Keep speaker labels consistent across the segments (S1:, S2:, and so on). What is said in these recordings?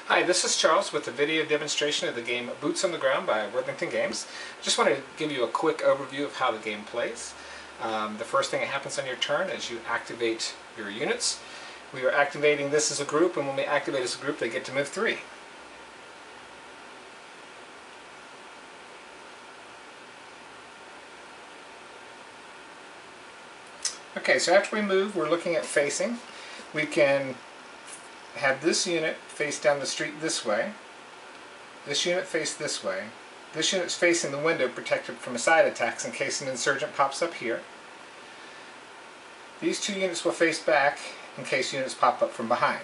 S1: Hi, this is Charles with a video demonstration of the game Boots on the Ground by Worthington Games. Just wanted to give you a quick overview of how the game plays. The first thing that happens on your turn is you activate your units. We are activating this as a group, and when we activate as a group they get to move 3. Okay, so after we move, we're looking at facing. We can have this unit face down the street this way, this unit face this way, this unit's facing the window protected from side attacks in case an insurgent pops up here. These two units will face back in case units pop up from behind.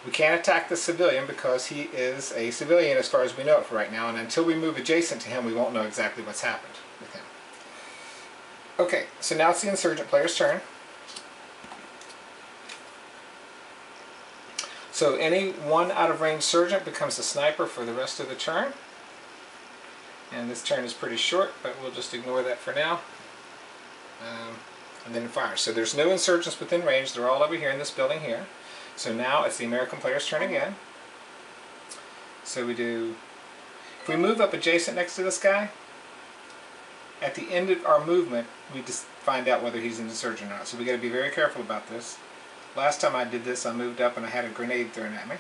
S1: We can't attack the civilian because he is a civilian as far as we know it for right now, and until we move adjacent to him we won't know exactly what's happened with him. Okay, so now it's the insurgent player's turn. So any one out of range surgeon becomes a sniper for the rest of the turn. And this turn is pretty short, but we'll just ignore that for now. And then fire. So there's no insurgents within range, they're all over here in this building here. So now it's the American player's turn again. So if we move up adjacent next to this guy, at the end of our movement we just find out whether he's an insurgent or not. So we got to be very careful about this. Last time I did this, I moved up and I had a grenade thrown at me.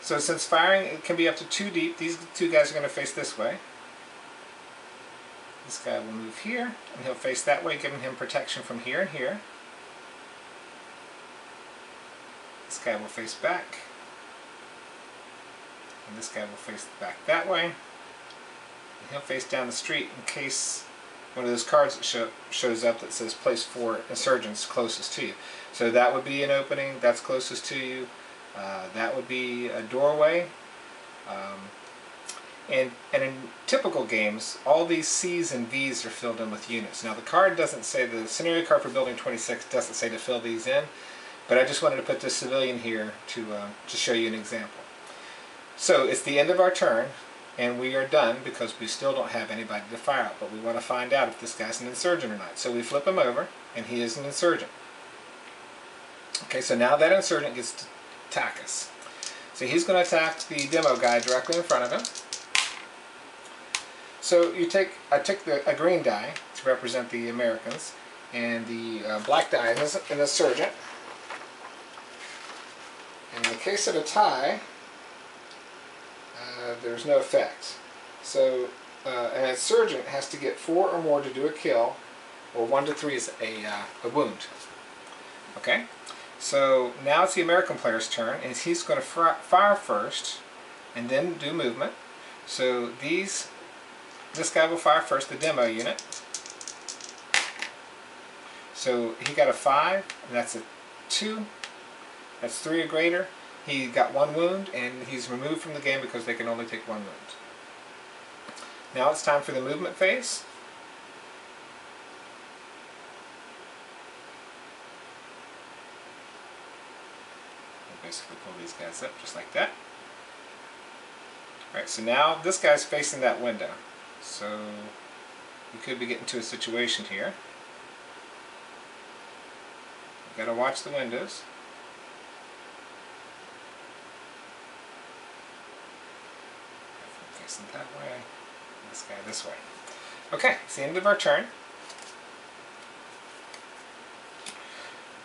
S1: So since firing it can be up to 2 deep, these two guys are going to face this way. This guy will move here, and he'll face that way, giving him protection from here and here. This guy will face back. And this guy will face back that way. And he'll face down the street in case one of those cards that shows up that says place 4 insurgents closest to you. So that would be an opening that's closest to you. That would be a doorway. And in typical games, all these C's and V's are filled in with units. Now the card doesn't say, the scenario card for building 26 doesn't say to fill these in, but I just wanted to put this civilian here to show you an example. So it's the end of our turn. And we are done because we still don't have anybody to fire out, but we want to find out if this guy's an insurgent or not. So we flip him over, and he is an insurgent. Okay, so now that insurgent gets to attack us. So he's going to attack the demo guy directly in front of him. So I took a green die to represent the Americans, and the black die is an insurgent. In the case of a tie, there's no effect. So an insurgent has to get 4 or more to do a kill, or 1 to 3 is a wound. Okay? So now it's the American player's turn, and he's going to fire first, and then do movement. So this guy will fire first, the demo unit. So he got a 5, and that's a 2. That's 3 or greater. He got 1 wound, and he's removed from the game because they can only take 1 wound. Now it's time for the movement phase. We'll basically pull these guys up just like that. Alright, so now this guy's facing that window. So we could be getting to a situation here. We've got to watch the windows. Facing that way, and this guy this way. Okay, it's the end of our turn.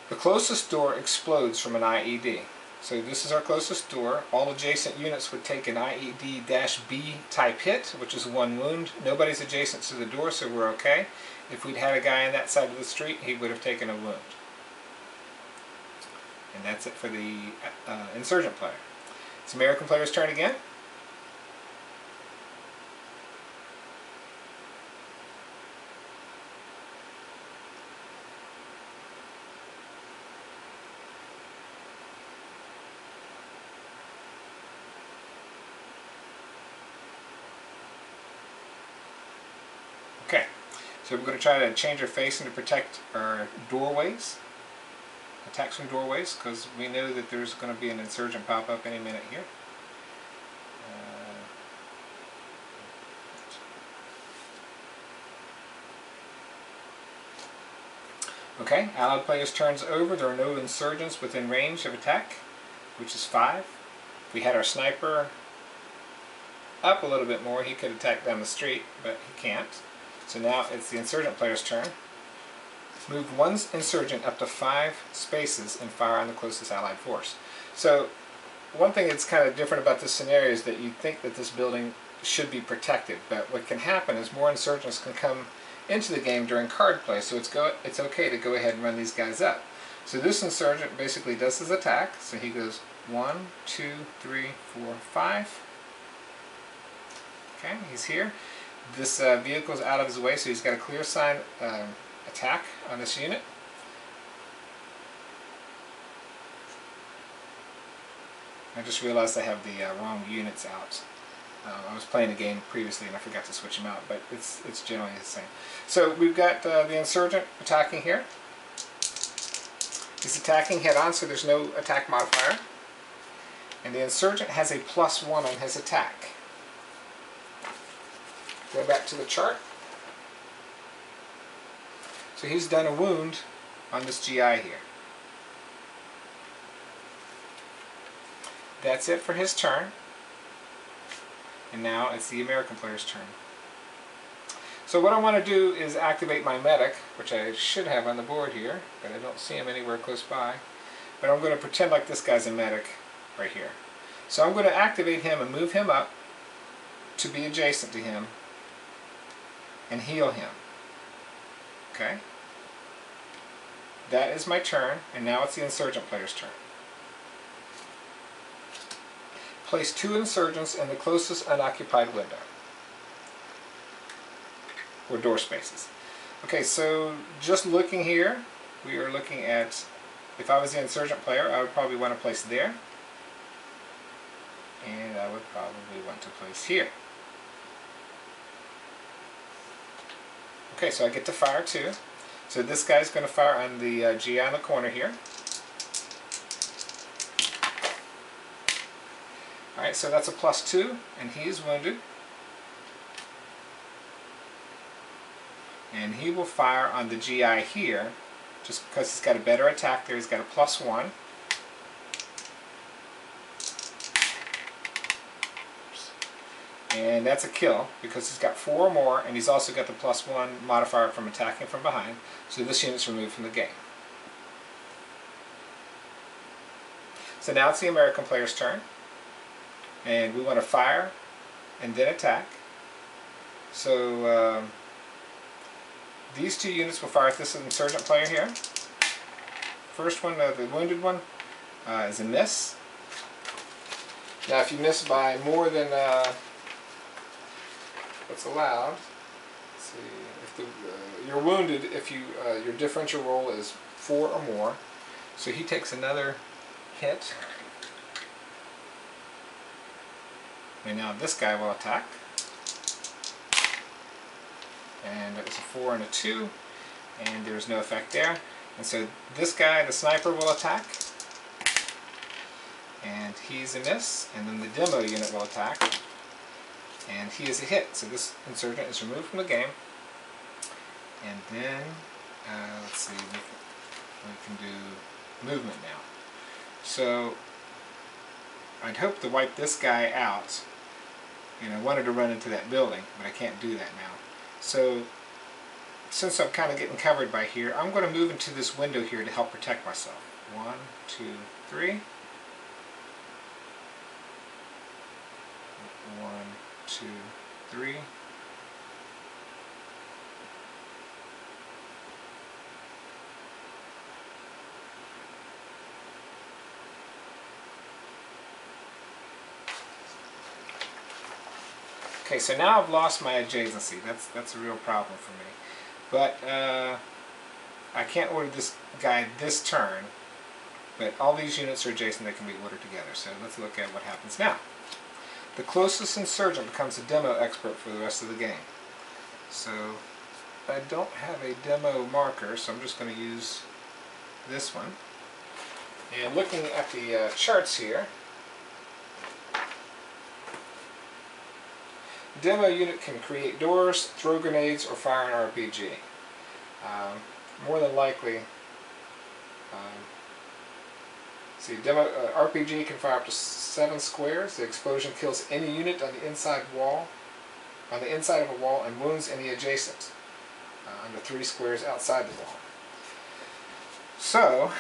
S1: The closest door explodes from an IED. So this is our closest door. All adjacent units would take an IED-B type hit, which is 1 wound. Nobody's adjacent to the door, so we're okay. If we'd had a guy on that side of the street, he would have taken a wound. And that's it for the insurgent player. It's the American player's turn again. Okay, so we're going to try to change our facing to protect our doorways, attacks from doorways, because we know that there's going to be an insurgent pop up any minute here. Okay, allied player's turn's over. There are no insurgents within range of attack. which is 5. If we had our sniper up a little bit more, he could attack down the street, but he can't. So now it's the insurgent player's turn. Move one insurgent up to 5 spaces and fire on the closest allied force. So one thing that's kind of different about this scenario is that you think that this building should be protected, but what can happen is more insurgents can come into the game during card play, so it's okay to go ahead and run these guys up. So this insurgent basically does his attack, so he goes 1, 2, 3, 4, 5. Okay, he's here. This vehicle's out of his way, so he's got a clear sign attack on this unit. I just realized I have the wrong units out. I was playing a game previously and I forgot to switch them out, but it's generally the same. So we've got the insurgent attacking here. He's attacking head on, so there's no attack modifier. And the insurgent has a +1 on his attack. Go back to the chart. So he's done a wound on this GI here. That's it for his turn. And now it's the American player's turn. So what I want to do is activate my medic, which I should have on the board here, but I don't see him anywhere close by. But I'm going to pretend like this guy's a medic right here. So I'm going to activate him and move him up to be adjacent to him and heal him. Okay? That is my turn, and now it's the insurgent player's turn. Place 2 insurgents in the closest unoccupied window, or door spaces. Okay, so just looking here, we are looking at, if I was the insurgent player, I would probably want to place there, and I would probably want to place here. Okay, so I get to fire 2. So this guy's going to fire on the GI on the corner here. Alright, so that's a +2, and he is wounded. And he will fire on the GI here, just because he's got a better attack there. He's got a +1. And that's a kill, because he's got 4 or more, and he's also got the +1 modifier from attacking from behind, so this unit's removed from the game. So now it's the American player's turn, and we want to fire and then attack. So these 2 units will fire at this insurgent player here. First one, the wounded one, is a miss. Now if you miss by more than what's allowed, let's see, if you're wounded if your differential roll is 4 or more, so he takes another hit. And now this guy will attack, and it's a 4 and a 2, and there's no effect there. And so this guy, the sniper, will attack, and he's a miss. And then the demo unit will attack, and he is a hit. So this insurgent is removed from the game. And then let's see, we can do movement now. So I'd hope to wipe this guy out. And I wanted to run into that building, but I can't do that now. So since I'm kind of getting covered by here, I'm going to move into this window here to help protect myself. 1, 2, 3. 1, 2, 3. Okay, so now I've lost my adjacency. That's a real problem for me. But I can't order this guy this turn, but all these units are adjacent. They can be ordered together. So let's look at what happens now. The closest insurgent becomes a demo expert for the rest of the game. So I don't have a demo marker, so I'm just going to use this one. And looking at the charts here, demo unit can create doors, throw grenades, or fire an RPG. More than likely, See, demo RPG can fire up to 7 squares. The explosion kills any unit on the inside of a wall, and wounds any adjacent on the 3 squares outside the wall. So,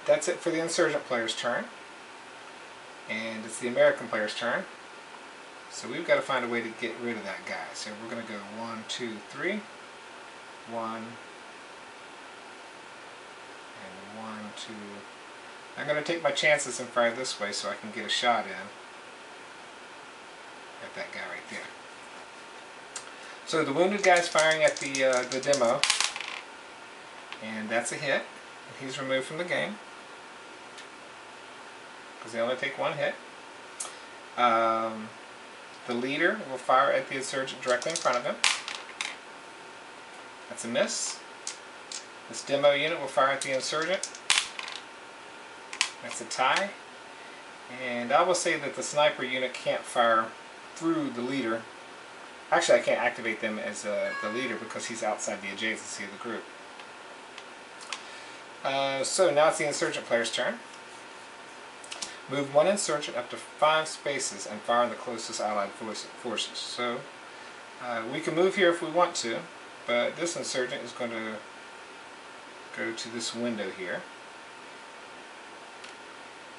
S1: that's it for the insurgent player's turn. And it's the American player's turn. So we've got to find a way to get rid of that guy. So we're going to go 1, 2, 3. 1, and 1, 2. I'm going to take my chances and fire this way so I can get a shot in at that guy right there. So the wounded guy's firing at the demo, and that's a hit. He's removed from the game because they only take 1 hit. The leader will fire at the insurgent directly in front of him. That's a miss. This demo unit will fire at the insurgent. That's a tie. And I will say that the sniper unit can't fire through the leader. Actually, I can't activate them as the leader because he's outside the adjacency of the group. So now it's the insurgent player's turn. Move 1 insurgent up to 5 spaces and fire on the closest allied forces. So we can move here if we want to, but this insurgent is going to go to this window here.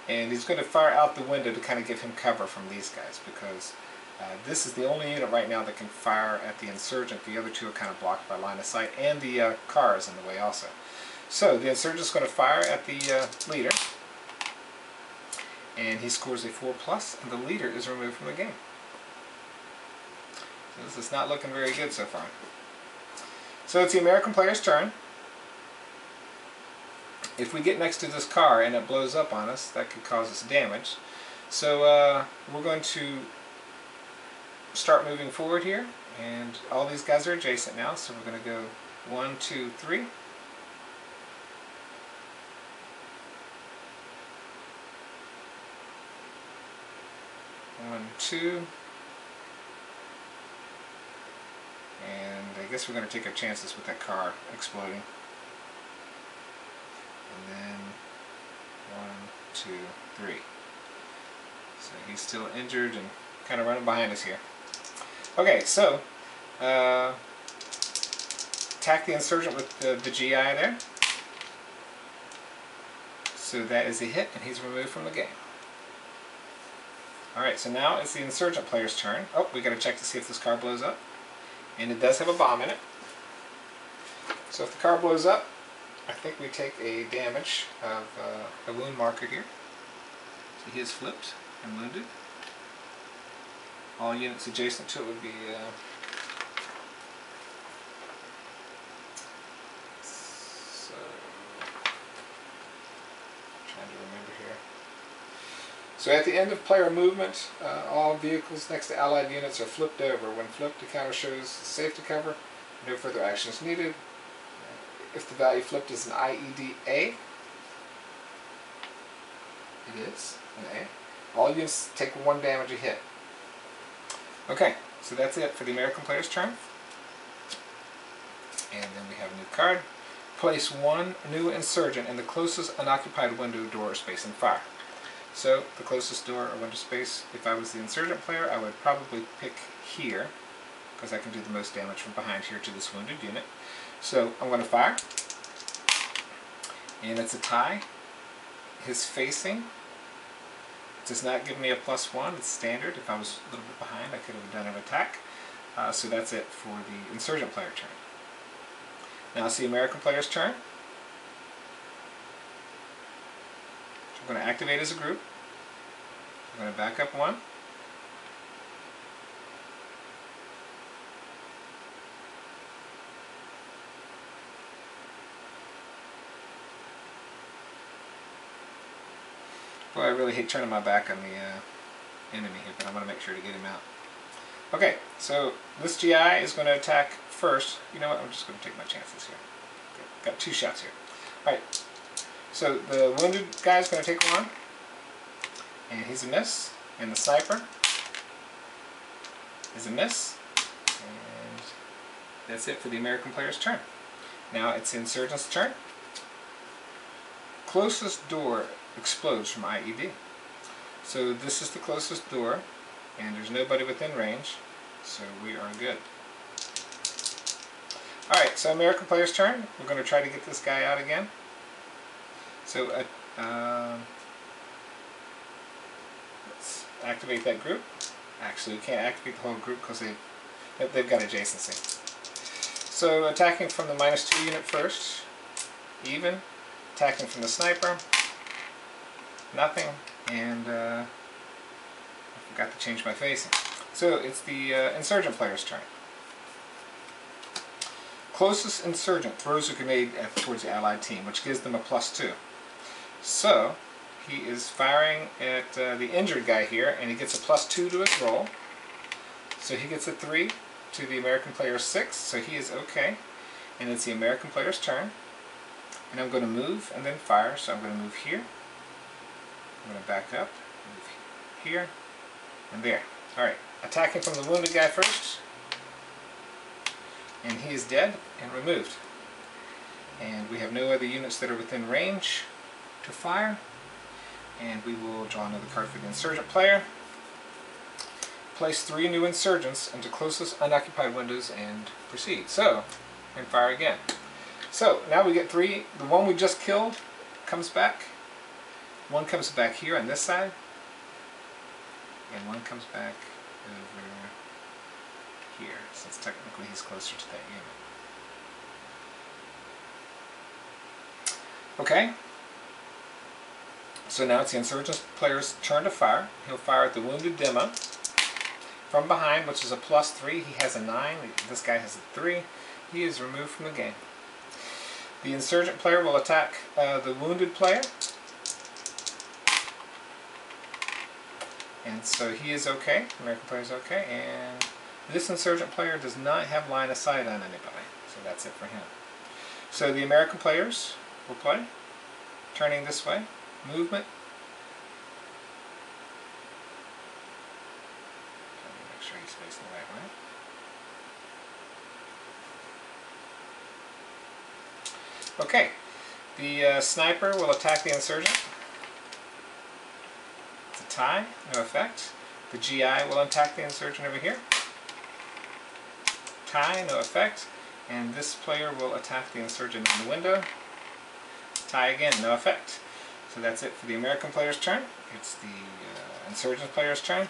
S1: And he's going to fire out the window to kind of give him cover from these guys, because this is the only unit right now that can fire at the insurgent. The other 2 are kind of blocked by line of sight, and the car is in the way also. So the insurgent is going to fire at the leader, and he scores a 4+, and the leader is removed from the game. So this is not looking very good so far. So it's the American player's turn. If we get next to this car and it blows up on us, that could cause us damage. So we're going to start moving forward here, and all these guys are adjacent now, so we're going to go 1, 2, 3. 1, 2. And I guess we're going to take our chances with that car exploding. And then 1, 2, 3. So he's still injured and kind of running behind us here. Okay, so attack the insurgent with the GI there. So that is a hit, and he's removed from the game. Alright, so now it's the insurgent player's turn. Oh, we got to check to see if this car blows up. And it does have a bomb in it. So if the car blows up, I think we take a damage of a wound marker here. So he is flipped and wounded. All units adjacent to it would be so trying to remember here. So at the end of player movement, all vehicles next to allied units are flipped over. When flipped, the counter shows safety cover. No further action is needed. If the value flipped is an IED-A, it is an A. All units take 1 damage a hit. Okay, so that's it for the American player's turn. And then we have a new card. Place 1 new insurgent in the closest unoccupied window, door, or space, and fire. So the closest door or window space, if I was the insurgent player, I would probably pick here, because I can do the most damage from behind here to this wounded unit. So I'm going to fire, and it's a tie. His facing does not give me a +1. It's standard. If I was a little bit behind, I could have done an attack. So that's it for the insurgent player turn. Now it's the American player's turn. So we're going to activate as a group. We're going to back up 1. Boy, I really hate turning my back on the enemy here, but I'm going to make sure to get him out. Okay, so this GI is going to attack first. You know what, I'm just going to take my chances here. Okay, got 2 shots here. Alright, so the wounded guy is going to take 1, and he's a miss. And the sniper is a miss. And that's it for the American player's turn. Now it's the insurgent's turn. closest door explodes from IED. So this is the closest door, and there's nobody within range, so we are good. Alright, so American player's turn. We're going to try to get this guy out again. So let's activate that group. Actually, we can't activate the whole group because they've got adjacency. So attacking from the -2 unit first, even. Attacking from the sniper, nothing, and I forgot to change my facing. So it's the insurgent player's turn. Closest insurgent throws a grenade towards the allied team, which gives them a +2. So he is firing at the injured guy here, and he gets a +2 to his roll. So he gets a 3 to the American player's 6, so he is okay. And it's the American player's turn. And I'm going to move and then fire, so I'm going to move here. I'm going to back up, move here, and there. Alright, attacking from the wounded guy first. And he is dead and removed. And we have no other units that are within range to fire. And we will draw another card for the insurgent player. Place 3 new insurgents into closest unoccupied windows and proceed. So, and fire again. So, now we get 3. The one we just killed comes back. One comes back here on this side. And one comes back over here, since technically he's closer to that unit. Okay. So now it's the insurgent player's turn to fire. He'll fire at the wounded demo from behind, which is a +3. He has a 9. This guy has a 3. He is removed from the game. The insurgent player will attack the wounded player. And so he is okay. The American player is okay. And this insurgent player does not have line of sight on anybody. So that's it for him. So the American players will play. Turning this way. Movement. Make sure he's facing the right way. Okay. The sniper will attack the insurgent. It's a tie. No effect. The GI will attack the insurgent over here. Tie. No effect. And this player will attack the insurgent in the window. Tie again. No effect. So that's it for the American player's turn. It's the insurgent player's turn.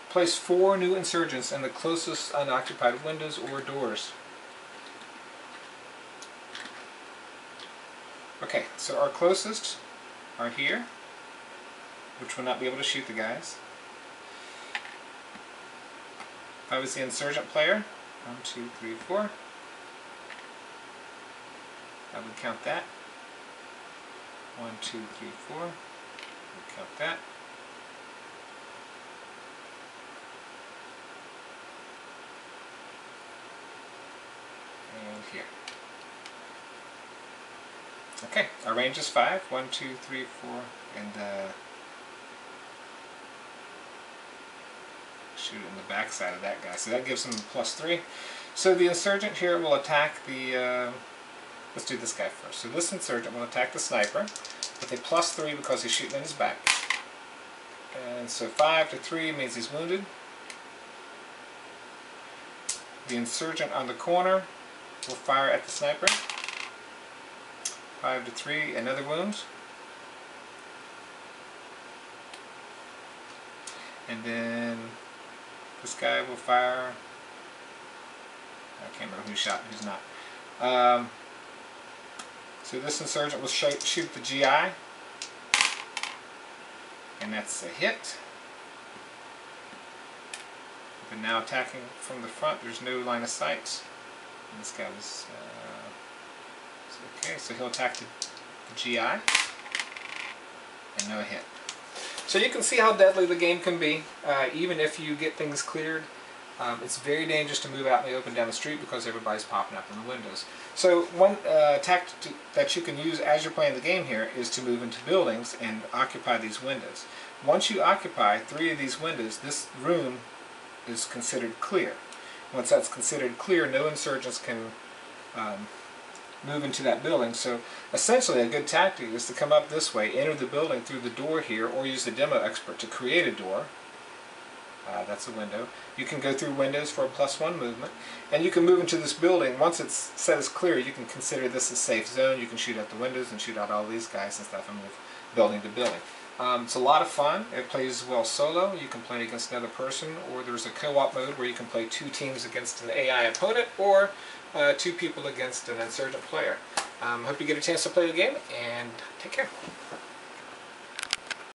S1: Place 4 new insurgents in the closest unoccupied windows or doors. Okay, so our closest are here, which will not be able to shoot the guys. If I was the insurgent player, 1, 2, 3, 4, I would count that. 1, 2, 3, 4. We'll count that. And here. Okay, our range is 5. 1, 2, 3, 4, and shoot it in the back side of that guy. So that gives him a +3. So the insurgent here will attack the. Let's do this guy first. So this insurgent will attack the sniper with a +3 because he's shooting in his back. And so 5 to 3 means he's wounded. The insurgent on the corner will fire at the sniper. 5 to 3, another wound. And then this guy will fire. I can't remember who shot and who's not. So this insurgent will shoot the GI. And that's a hit. But now attacking from the front, there's no line of sight. And this guy was okay, so he'll attack the GI. And no hit. So you can see how deadly the game can be, even if you get things cleared. It's very dangerous to move out in the open down the street because everybody's popping up in the windows. So one tactic that you can use as you're playing the game here is to move into buildings and occupy these windows. Once you occupy 3 of these windows, this room is considered clear. Once that's considered clear, no insurgents can move into that building. So essentially a good tactic is to come up this way, enter the building through the door here, or use the demo expert to create a door. That's a window. You can go through windows for a +1 movement, and you can move into this building. Once it's set as clear, you can consider this a safe zone. You can shoot out the windows and shoot out all these guys and stuff and move building to building. It's a lot of fun. It plays well solo. You can play against another person, or there's a co-op mode where you can play 2 teams against an AI opponent, or 2 people against an insurgent player. Hope you get a chance to play the game, and take care.